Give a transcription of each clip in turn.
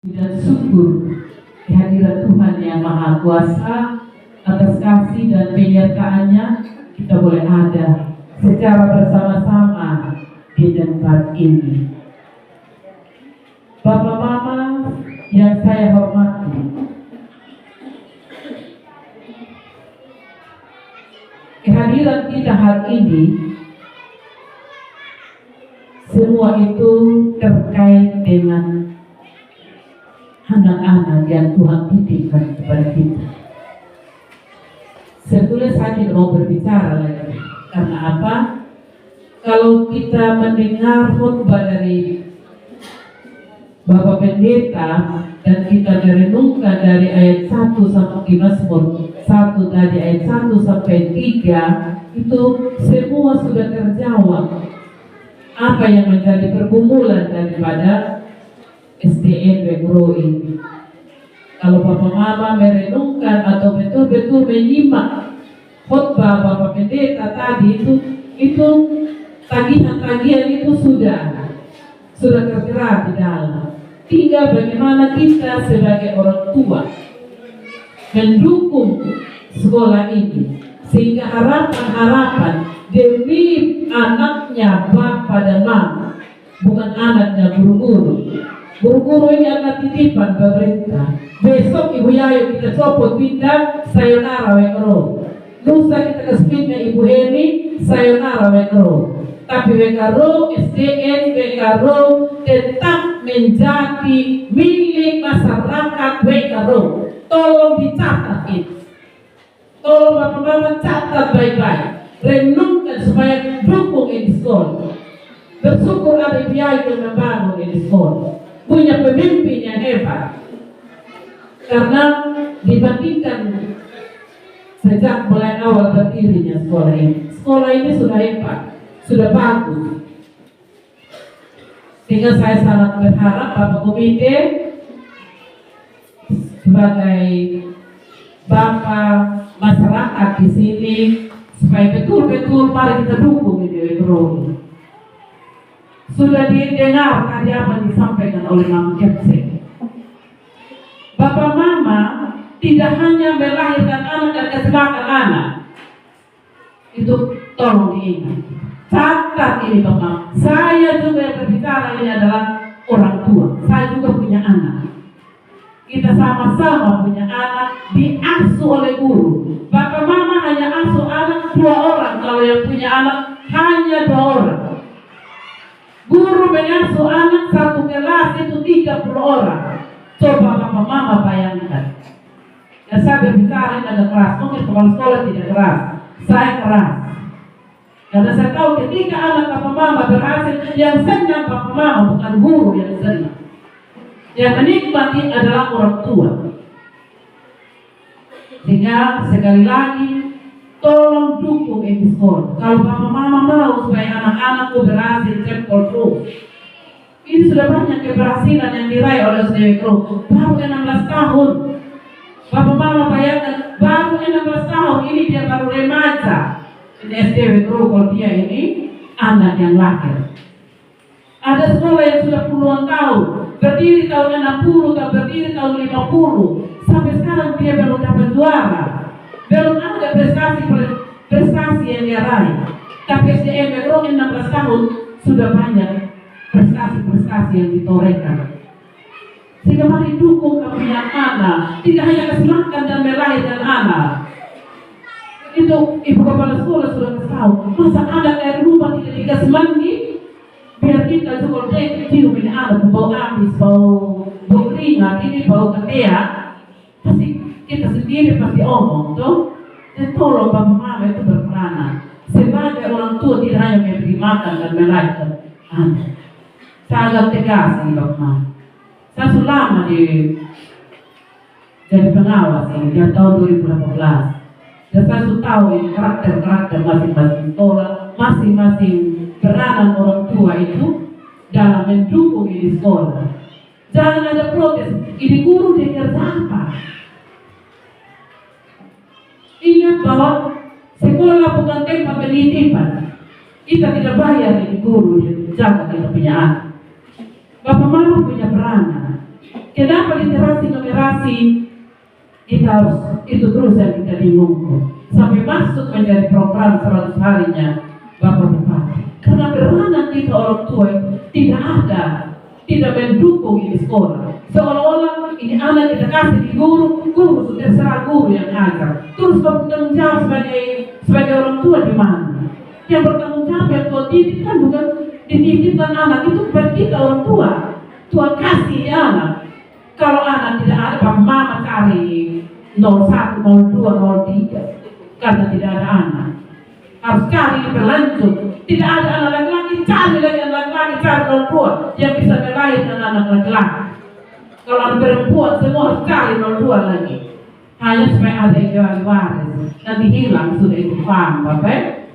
dan syukur kehadiran Tuhan yang Maha Kuasa atas kasih dan penyertaannya. Kita boleh ada secara bersama-sama di tempat ini. Bapak Mama yang saya hormati, kehadiran kita hari ini semua itu terkait dengan anak-anak yang Tuhan titipkan kepada kita. Sebetulnya saya tidak mau berbicara lagi. Karena apa? Kalau kita mendengar khotbah dari Bapak Pendeta dan kita merenungkan dari ayat 1 sampai di Mazmur 1 dari ayat 1 sampai 3, itu semua sudah terjawab. Apa yang menjadi pergumulan daripada SDN Wegro ini. Kalau Bapak Mama merenungkan atau betul-betul menyimak khotbah Bapak Pendeta tadi, itu tagihan-tagihan itu sudah tertera di dalam. Tinggal bagaimana kita sebagai orang tua mendukung sekolah ini, sehingga harapan-harapan demi anaknya Bapak dan Mama, bukan anaknya guru-guru. Guru-guru ini adalah titipan pemerintah. Besok Ibu Yayo kita copot pindah, sayonara Wegro. Lusa kita kasih pindah Ibu Heni, sayonara Wegro. Tapi Wegro, SDN Wegro tetap menjadi milik masyarakat Wegro. Tolong dicatat itu. Tolong Bapak Mama catat baik-baik. Renungkan supaya dukung ini sekolah. Bersyukur ada Ibu Yayo yang membangun ini sekolah. Punya pemimpin yang hebat. Karena dibandingkan sejak mulai awal berdirinya sekolah ini sudah hebat, sudah bagus. Sehingga saya sangat berharap Bapak Komite sebagai Bapak masyarakat di sini supaya betul-betul mari kita dukung ini ekonomi. Sudah didengar tadi apa yang disampaikan oleh Mama Kepse. Bapak Mama tidak hanya melahirkan anak dan kesebelasan anak. Itu tolong diingat. Catat ini Bapak. Saya juga yang berbicara ini adalah orang tua. Saya juga punya anak. Kita sama-sama punya anak, diasuh oleh guru. Bapak Mama hanya asuh anak 2 orang. Kalau yang punya anak hanya 2 orang. Guru mengasuh anak 1 kelas itu 30 orang. Coba Bapak Mama bayangkan. Ya saya berbicara ini agak keras. Mungkin kepala sekolah tidak keras. Saya keras. Karena saya tahu ketika anak Bapak Mama berhasil, yang senang Bapak Mama bukan guru yang senang. Yang menikmati adalah orang tua. Sehingga sekali lagi, tolong dukung ini sekolah. Kalau Bapak Mama mau supaya anak-anakku berhasil cekol terus. Ini sudah banyak keberhasilan yang diraih oleh SDN Wegro. Baru 16 tahun. Bapak Mama bayangkan, baru 16 tahun ini dia baru remaja. Ini SDN Wegro kalau dia ini anak yang lahir. Ada sekolah yang sudah puluhan tahun. Berdiri tahun 60 atau berdiri tahun 50. Sampai sekarang dia belum dapat juara. Belum ada prestasi yang dia raih. Tapi SDN Wegro 16 tahun sudah banyak prestasi yang ditorehkan. Sehingga mari dukung kami yang anak. Tidak hanya kesenangan dan melahirkan anak. Itu Ibu Kepala Sekolah sudah tahu. Masa anak dari rumah tidak dikasih mandi? Biar kita juga cium ini anak bau amis, bau keringat, ini bau ketia. Pasti kita sendiri pasti omong tuh. Dan tolong Bapak Mama itu berperanan. Sebagai orang tua tidak hanya memberi makan dan melahirkan anak. Saya agak tegas nih Bapak Mama. Saya sudah lama jadi pengawas ini dari tahun 2018. Dan saya sudah tahu ini karakter masing-masing sekolah, masing-masing peranan orang tua itu dalam mendukung ini sekolah. Jangan ada protes. Ini guru dia kerja apa? Ingat bahwa sekolah bukan tempat penitipan. Kita tidak bayar ini guru yang jaga kita punya anak. Bapak Mama punya peranan. Kenapa literasi numerasi kita harus itu terus yang kita bingung sampai masuk menjadi program 100 harinya Bapak Bupati. Karena peranan kita orang tua tidak ada, tidak mendukung ini sekolah. Seolah-olah ini anak kita kasih di guru sudah terserah guru yang ajar. Terus bertanggung jawab sebagai orang tua di mana? Yang bertanggung jawab yang tua didik kan bukan dididikkan anak itu kepada kita orang tua. Tua kasih anak. Kalau anak tidak ada, Bapak Mama cari 01, 02, 03 karena tidak ada anak. Harus cari berlanjut. Tidak ada anak laki-laki, cari lagi anak laki-laki, cari orang tua yang bisa melahirkan anak laki-laki. Kalau ada perempuan, semua harus cari orang tua lagi. Hanya supaya ada yang waris. Nanti hilang sudah itu paham, Bapak.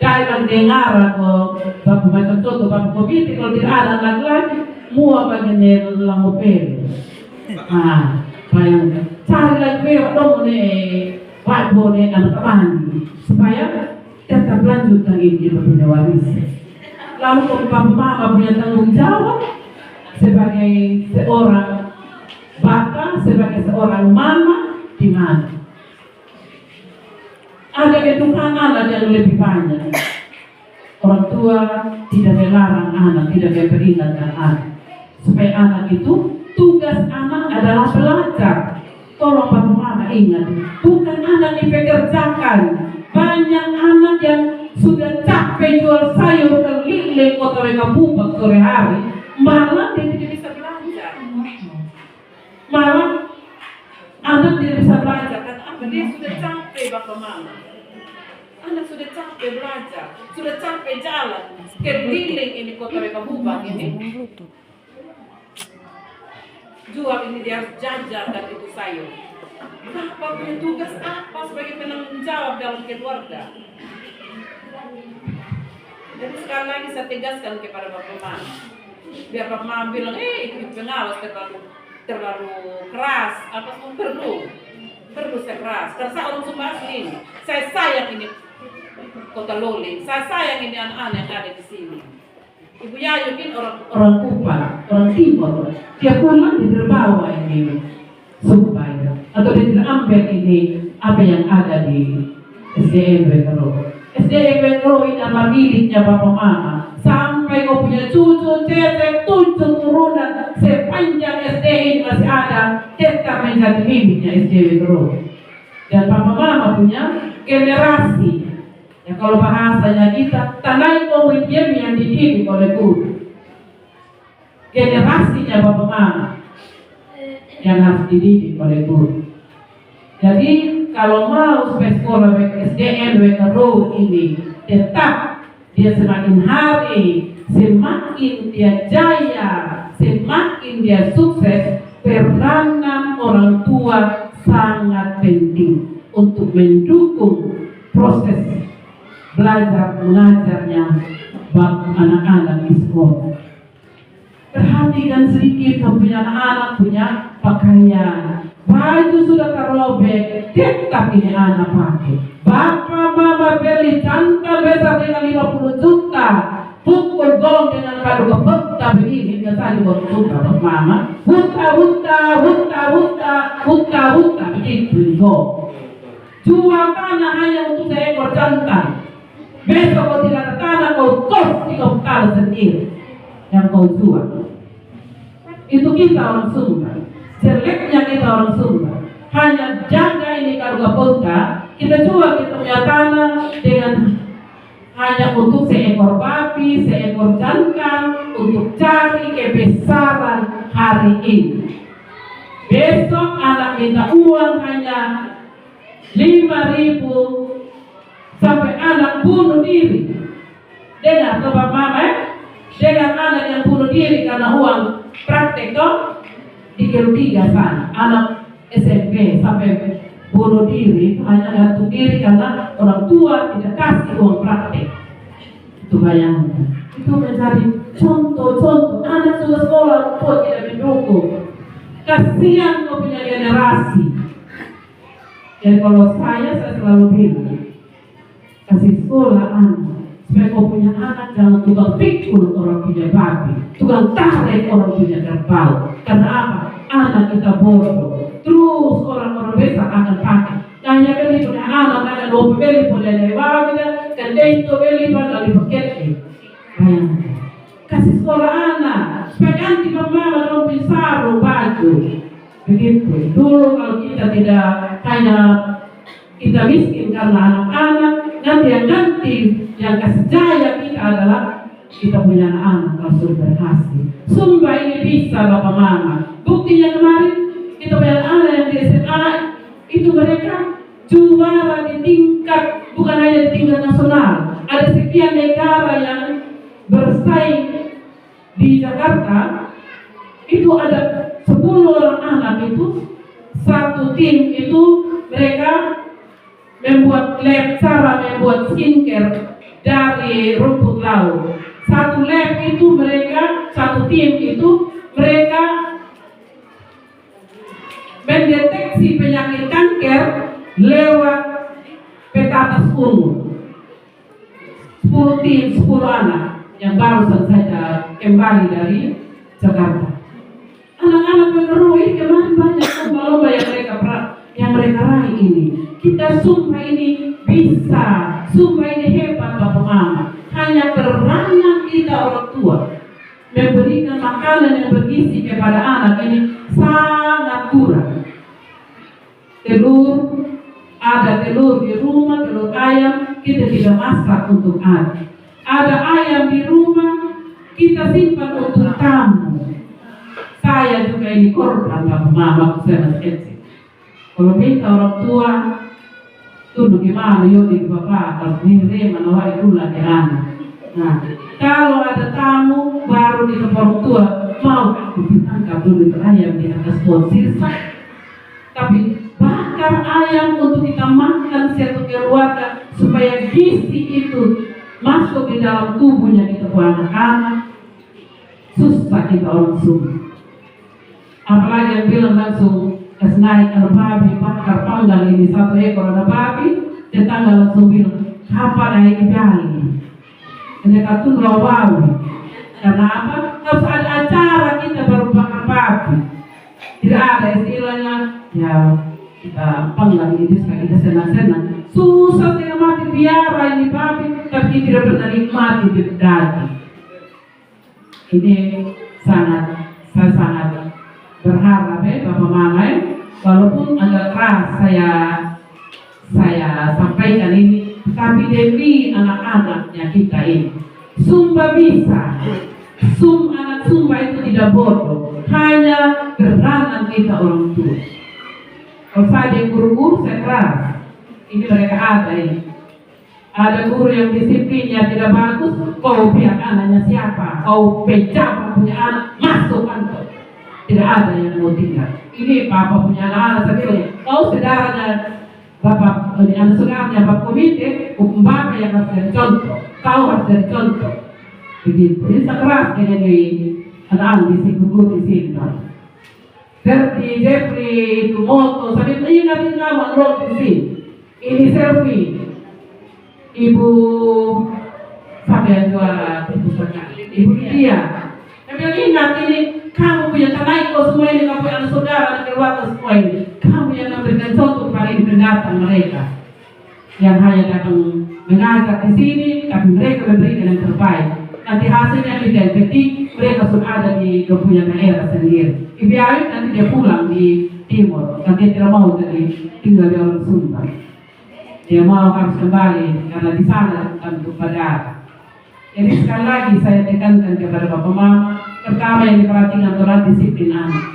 Jangan dengar atau Bapak macam contoh Bapak Komite kalau tidak ada anak laki-laki, mua bagian langopel. Cari lagi dong wajib anak mandi supaya tetap lanjut lagi kita punya waris. Lalu kalau Bapak Mama punya tanggung jawab sebagai seorang bapak, sebagai seorang mama di mana? Ada ketukan anak yang lebih banyak. Orang tua tidak melarang anak, tidak memperingatkan anak. Supaya anak itu, tugas anak adalah belajar. Tolong Bapak Mama ingat, bukan anak dipekerjakan. Banyak anak yang sudah capek jual sayur keliling kota Wekabubak sore hari, malah dia tidak bisa belajar. Malah anak tidak bisa belajar karena apa? Dia sudah capek Bapak Mama. Anak sudah capek belajar, sudah capek jalan keliling ini kota Wekabubak ini. Jual ini dia harus jajan dan itu sayur. Bapak punya tugas apa sebagai penanggung jawab dalam keluarga? Jadi sekali lagi saya tegaskan kepada Bapak Mama. Biar Bapak Mama bilang, itu pengawas terlalu keras, apa semua perlu saya keras. Karena saya orang Sumba asli ini, saya sayang ini Kota Loli, saya sayang ini anak-anak yang ada di sini. Ibu Yayu ini orang Kupang, orang Timur, dia pulang di terbawa ini Sumba atau di ambil ini apa yang ada di SDM Wekaro. SDM Wekaro ini adalah miliknya Bapak Mama. Sampai kau punya cucu, cecek, 7 turunan sepanjang SDM masih ada, tetap menjadi miliknya SDM Wekaro. Dan Bapak Mama punya generasi. Ya kalau bahasanya kita, tanai komitmen yang dididik oleh guru. Generasinya Bapak Mama yang harus dididik oleh guru. Jadi kalau mau supaya sekolah SDN Wekaro ini tetap dia semakin hari, semakin dia jaya, semakin dia sukses, peranan orang tua sangat penting untuk mendukung proses belajar mengajarnya anak-anak di sekolah. Perhatikan sedikit kamu punya anak-anak punya pakaian, baju sudah terrobek, tetap ini anak pakai. Bapak Mama beli cantal besar dengan 50 juta, pukul gong dengan kado kepeta begini, nggak saja buat suka Bapak Mama, huta begitu gong. Jual tanah hanya untuk seekor jantan. Besok kau tidak ada tanah, kau kos di kau tahu sendiri yang kau jual. Itu kita orang Sumba. Jeleknya kita orang Sumba. Hanya jaga ini karga kota, kita jual kita punya tanah dengan hanya untuk seekor babi, seekor jantan, untuk cari kebesaran hari ini. Besok anak minta uang hanya 5.000 sampai anak bunuh diri. Dengar Bapak Mama, dengar anak yang bunuh diri karena uang praktek dong di Kerudiga sana, anak SMP sampai bunuh diri hanya gantung diri karena orang tua tidak kasih uang praktek. Itu bayangkan. Itu mencari contoh-contoh anak sudah sekolah tua tidak mendukung. Kasihan kau punya generasi. Dan kalau saya selalu bilang, kasih sekolah anak supaya kau punya anak jangan tukang pikul orang punya babi, tukang tarik orang punya kerbau. Karena apa? Anak kita bodoh. Terus orang-orang besar akan pakai. Kaya beli punya anak akan lupa beli punya dewa kita, kan itu beli pada di paket. Bayangkan. Kasih sekolah anak, supaya ganti mama dong pisaru baju. Begitu. Dulu kalau kita tidak kayak kita miskin karena anak-anak, nanti yang kasih jaya kita adalah kita punya anak-anak kalau sudah berhasil. Sumpah ini bisa Bapak Mama. Buktinya kemarin kita punya anak yang di SMA itu mereka juara di tingkat, bukan hanya di tingkat nasional. Ada sekian negara yang bersaing di Jakarta, itu ada 10 orang anak itu, satu tim itu mereka membuat lab, cara membuat skincare dari rumput laut. Satu lab itu mereka, satu tim itu mereka mendeteksi penyakit kanker lewat peta atas ungu. 10 tim, 10 anak yang barusan saja kembali dari Jakarta. Anak-anak mengeruh ini kemarin banyak lomba-lomba yang mereka raih ini. Kita sumpah ini bisa, sumpah ini hebat Bapak Mama. Hanya peranan kita orang tua memberikan makanan yang bergizi kepada anak ini sangat kurang. Ada telur di rumah, telur ayam, kita tidak masak untuk anak. Ada ayam di rumah, kita simpan untuk tamu. Saya juga ini korban Bapak Mama, saya masih kecil. Kalau minta orang tua, tuh gimana yuk Bapak, kalau ini menawai dulu lagi anak. Nah, kalau ada tamu baru di orang tua, mau ditangkap dulu ayam di atas pohon sirsa. Tapi bakar ayam untuk kita makan satu keluarga supaya gizi itu masuk di dalam tubuhnya kita buat anak-anak. Susah kita orang Sunda. Apalagi yang bilang langsung naik ada babi, bakar panggang ini 1 ekor ada babi, tetangga langsung bilang, kapan naik bali? Hanya katun babi. Karena apa? Harus ada acara kita baru bakar babi. Tidak ada istilahnya, ya kita panggang ini supaya kita senang-senang. Susah tidak mati biara ini babi, tapi tidak pernah nikmati di daging. Ini saya sangat berharap Bapak Mama, walaupun agak keras saya sampaikan ini, tapi demi anak-anaknya kita ini, Sumba bisa. Anak Sumba itu tidak bodoh, hanya peranan kita orang tua. Kalau saya guru-guru saya keras, ini mereka ada ini. Ada guru yang disiplinnya tidak bagus, kau biar anaknya siapa, kau pecah punya anak, masuk kantor. Tidak ada yang mau tinggal. Ini Papa punya anak-anak, saya bilang, kau saudaranya Bapak, anak saudaranya Bapak komite, hukum Bapak yang harus jadi contoh, kau harus jadi contoh. Begitu, ini sekeras dengan di anak-anak di sini, guru di sini. Seperti Jeffrey, Tumoto, saya bilang, ingat kawan roh di sini. Ini selfie. Ibu siapa yang juara pusatnya? Ibu dia. Tapi ingat ini, kamu punya tanah kau semua ini, kamu punya anak saudara, anak keluarga semua ini. Kamu yang memberikan contoh kepada ini pendatang mereka yang hanya datang mengajar di sini, tapi mereka memberikan yang terbaik. Nanti hasilnya tidak petik, mereka sudah ada di punya daerah sendiri. Ibiarin nanti dia pulang di timur, nanti tidak mau jadi tinggal di orang Sumba. Dia mau harus kembali karena di sana untuk pada. Jadi sekali lagi saya tekankan kepada Bapak Mama, pertama yang diperhatikan adalah disiplin anak.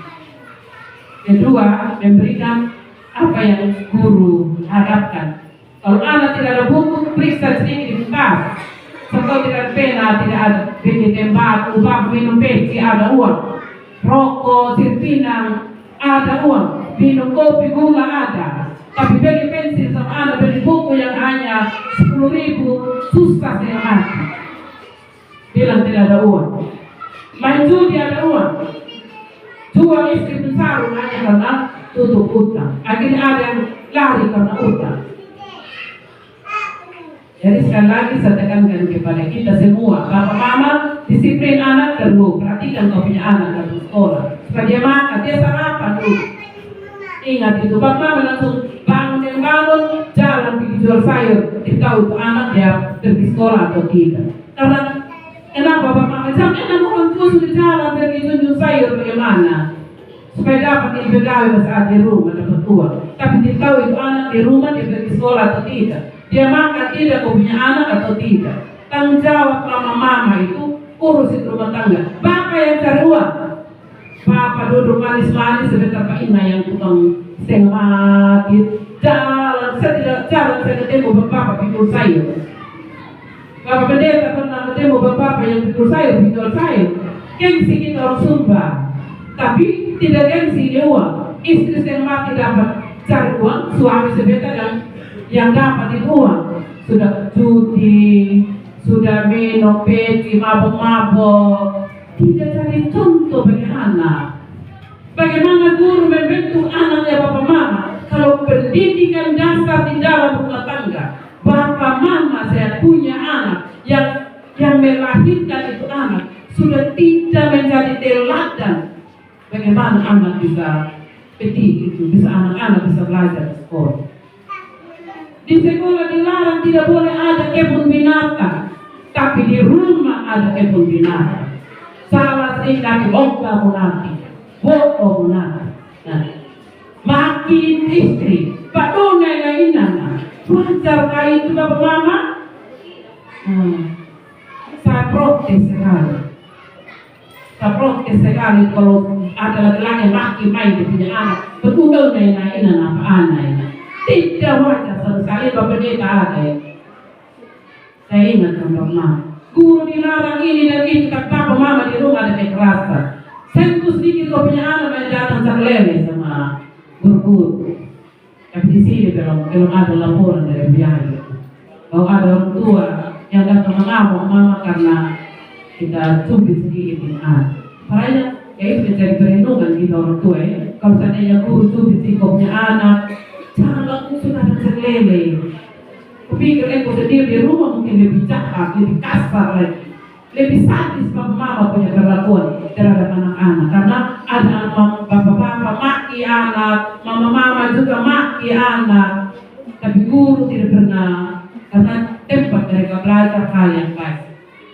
Kedua, memberikan apa yang guru harapkan. Kalau anak tidak ada buku, periksa sedikit di tas. Kalau tidak ada pena, tidak ada bikin tembak, ubah minum peci, ada uang. Rokok, sirpinang, ada uang. Minum kopi, gula ada. Tapi beli pensil sama anak, beli buku yang hanya 10.000, susah saya mati. Bilang tidak ada uang. Main judi ada uang. Jual istri pensarung hanya karena tutup utang. Akhirnya ada yang lari karena utang. Jadi sekali lagi saya tekankan kepada kita semua, Bapak Mama, disiplin anak perlu. Perhatikan kau punya anak dalam sekolah. Supaya dia makan, dia sarapan dulu. Ingat itu, bapak langsung bangun, jalan pergi jual sayur. Dia tahu itu anak dia pergi sekolah atau tidak. Karena kenapa bapak sampai anak orang tua sudah jalan pergi jual sayur bagaimana? Supaya dapat dipegawai saat di rumah dapat uang. Tapi dia tahu itu anak di rumah dia pergi sekolah atau tidak. Dia makan tidak, kau punya anak atau tidak. Tanggung jawab mama itu urusin rumah tangga. Bapak yang cari uang. Papa duduk manis-manis sebentar Pak Ina yang tukang setengah mati. Jalan, saya tidak jalan, saya ketemu bapak pikul sayur. Bapak pendeta pernah ketemu bapak yang pikul sayur, pikul sayur. Gengsi kita orang Sumba. Tapi tidak gengsi dia uang. Istri setengah mati dapat cari uang, suami sebentar yang dapat itu uang. Sudah judi, sudah minum, peti, mabok-mabok. Tidak cari contoh bagi anak. Bagaimana guru membentuk anaknya bapak mama? Kalau pendidikan dasar di dalam rumah tangga, bapak mama saya punya anak yang melahirkan itu anak sudah tidak menjadi teladan. Bagaimana anak bisa pendidik itu, bisa anak-anak bisa belajar di sekolah. Di sekolah dilarang tidak boleh ada kebun binatang, tapi di rumah ada kebun binatang. Salah tinggal lomba munafik, bohong munafik. Nah, makin istri, padona lainana, wajar kaya itu bapak mama. Saya protes sekali kalau ada laki-laki maki main di punya anak, betul lainana apa anak. Tidak wajar sekali bapak pendeta ada. Saya ingat bapak mama. Guru dilarang ini dan itu, tapi papa mama di rumah ada kekerasan. Sentuh sedikit kau punya anak yang datang terlele sama guru. Tapi di sini belum ada laporan dari biaya. Kalau ada orang tua yang datang mengamuk mama karena kita cubit sedikit dengan anak. Makanya ya itu menjadi perlindungan kita orang tua ya. Kalau seandainya guru cubit si kau punya anak, jangan langsung ada terlele. Kupikir aku sendiri di rumah mungkin lebih jahat, lebih kasar lagi, lebih sadis mama punya perlakuan terhadap anak-anak. Karena ada bapak-bapak maki anak, mama-mama juga maki anak. Tapi guru tidak pernah, karena tempat mereka belajar hal yang baik.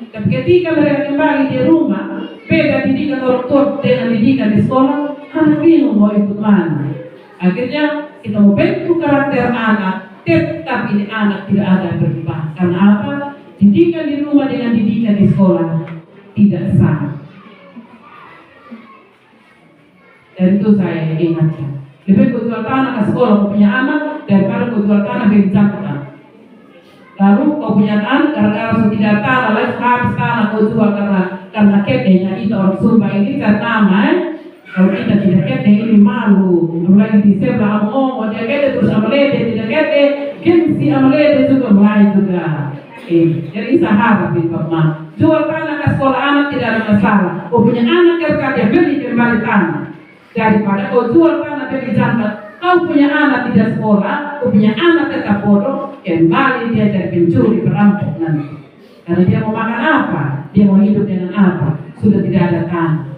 Tapi ketika mereka kembali di rumah, beda didikan orang tua dengan didikan di sekolah, anak bingung mau ikut mana. Akhirnya kita mau bentuk karakter anak. Tetap ini anak tidak ada perubahan. Karena apa? Didikan di rumah dengan didikan di sekolah tidak sama. Dan itu saya ingatkan. Lebih kau jual tanah ke sekolah kau punya anak daripada kau jual tanah bagi jangka. Lalu kau punya anak gara-gara tidak tanah, lalu habis tanah kau jual karena kedenya itu orang Sumba ini kan nama. Kalau kita tidak kete ini malu, mulai di sebelah dia kete terus amalede tidak kete, gengsi amalede juga mulai juga. Jadi sahabat itu mah. Jual tanah ke sekolah anak tidak ada masalah. Kau punya anak kerja dia beli kembali tanah. Daripada kau jual tanah beli jantan, kau punya anak tidak sekolah, kau punya anak tetap bodoh, kembali dia jadi pencuri perampok nanti. Karena dia mau makan apa, dia mau hidup dengan apa, sudah tidak ada tanah.